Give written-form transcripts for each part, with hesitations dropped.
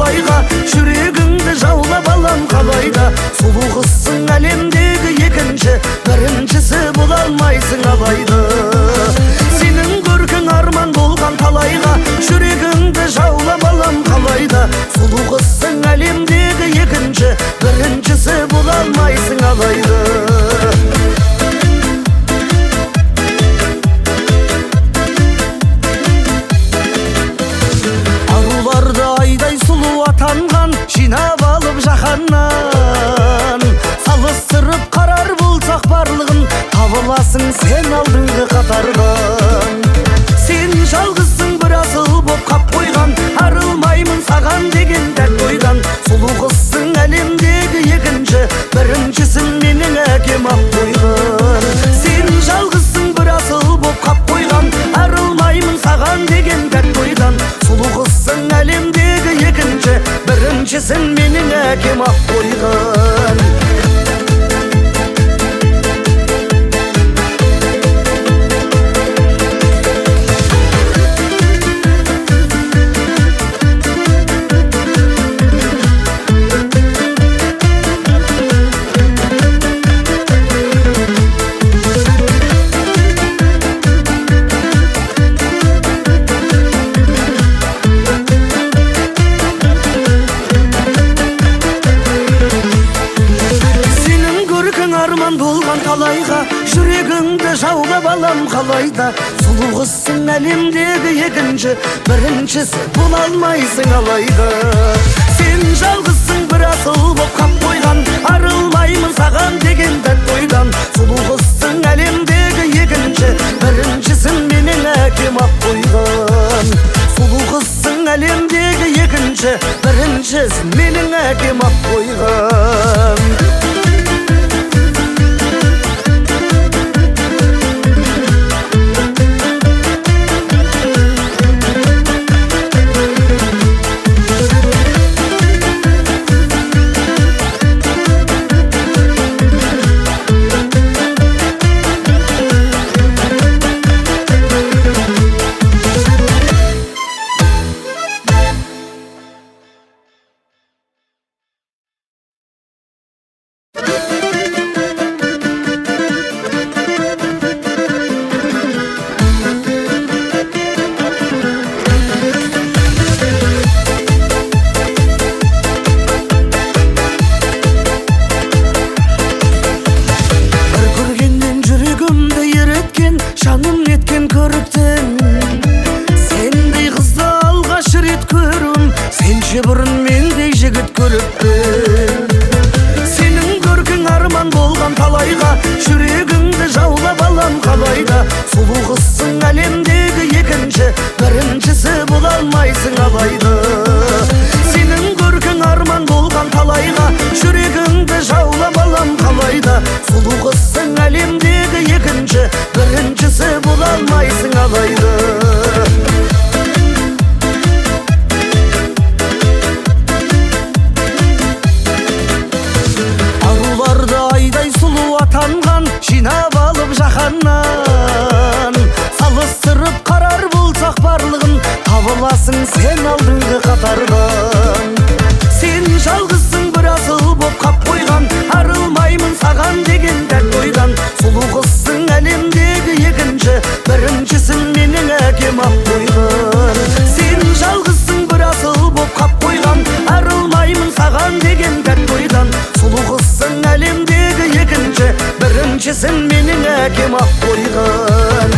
талайға, жүрегіңді жаулап алам қалайда. Сұлу қызсың әлемдегі екінші, біріншісі бола алмайсың алайда. Сенің көркің арман болған талайға, жүрегіңді жаулап алам қалайда. Сұлу қызсың әлемдегі екінші, біріншісі бола алмайсың алайда. Атанған жинап алып жаһаннан, салыстырып қарар болсақ барлығын, табыласың сен алдыңғы қатардан. Сен жалғызсың бір асыл боп қап қойған, арылмаймын саған деген дәт ойдан. Сұлу қызсың әлемдегі екінші, біріншісін менің әкем ап қойған. Сен жалғызсың бір асыл боп қап қойған, арылмаймын саған деген дәт ойдан. Сұлу қызсың әлемдегі екінші, біріншісін менің әкем ап қойған. Болған талайға, жүрегіңді жаулап алам қалайда. Сұлу қызсың әлемдегі екінші, біріншісі бола алмайсың алайда. Сен жалғызсың бір асыл боп қап қойған, арылмаймын саған деген дәт ойдан. Сұлу қызсың әлемдегі екінші, біріншісін менің әкем ап қойған. Сұлу қызсың әлемдегі екінші, біріншісін менің әкем ап қойған. Жаным неткен көріктің, сендей қызды алғаш рет көрім, сенше бұрын мендей жігіт көріппін. Сенің көркің арман болған талайға, жүрегіңді жаулап алам қалайда. Сұлу қызсың әлемдегі екінші, біріншісі бола алмайсың алайда. Сенің көркің арман болған талайға, жүрегіңді жаулап алам қалайда. Сұлу қызсың әлемдегі екінші, біріншісі бола алмайсың алайда. Аруларды айдай сұлу атанған, жинап алып жаһаннан, салыстырып қарар болсақ барлығын, табыласың сен алдыңғы қатардан. Сен жалғызсың бір асыл боп қап қойған, арылмаймын саған деген дәт ойдан. Сұлу қызсың әлемдегі екінші, біріншісін менің әкем ап қойған. Сен жалғызсың бір асыл боп қап қойған, арылмаймын саған деген дәт ойдан. Сұлу қызсың әлемдегі екінші, біріншісін менің әкем ап қойған.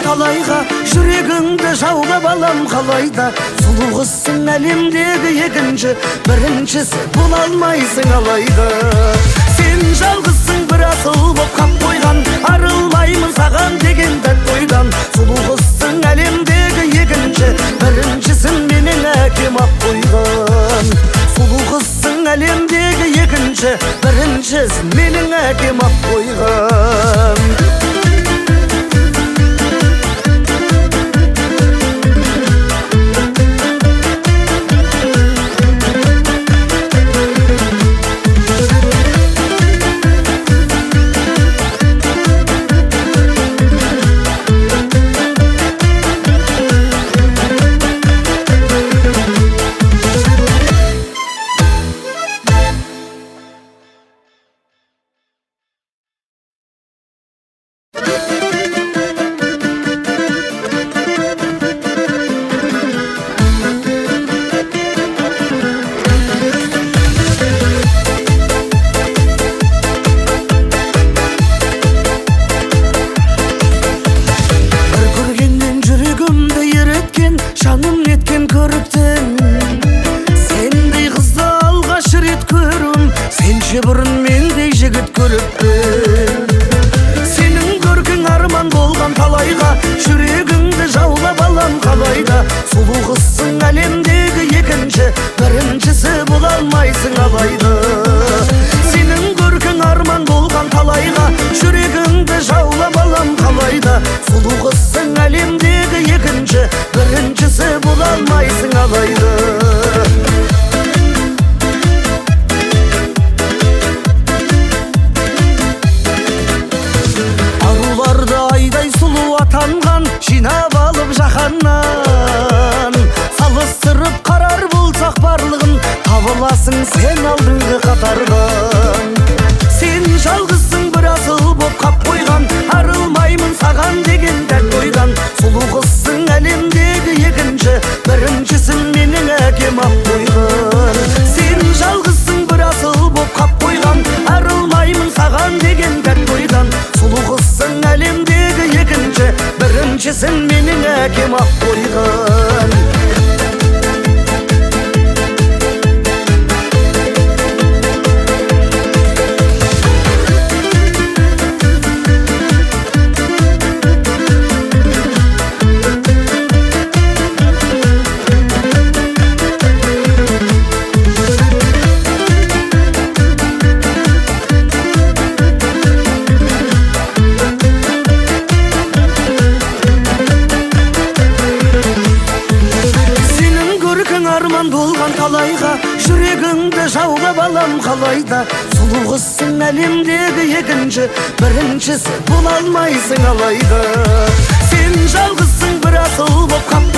талайға, жүрегіңді жаулап алам қалайда. Сұлу қызсың әлемдегі екінші, біріншісі бола алмайсың алайда. Сен жалғызсың бір асыл боп қап қойған, арылмаймын саған деген дәт ойдан. Сұлу қызсың әлемдегі екінші, біріншісін менің қалайды. Аруларды айдай сұлу атанған, жинап алып жаһаннан. Салыстырып қарар болсақ барлығын, табыласың сен алдыңғы қатардан. Сен жалғызсың бір асыл боп қап қойған, арылмаймын саған деген дәт ойдан. Сұлу қызсың әлемдегі екінші, біріншісін менің әкем ап қойған. Сен жалғызсың бір асыл боп қап қойған, арылмаймын саған деген дәт ойдан. Сұлу қызсың әлемдегі екінші, біріншісін менің әкем ап қойған. Арман болған талайға, жүрегіңді жаулап алам қалайда. Сұлу қызсың әлемдегі екінші, біріншісі бола алмайсың алайда. Сен жалғызсың бір асыл боп қап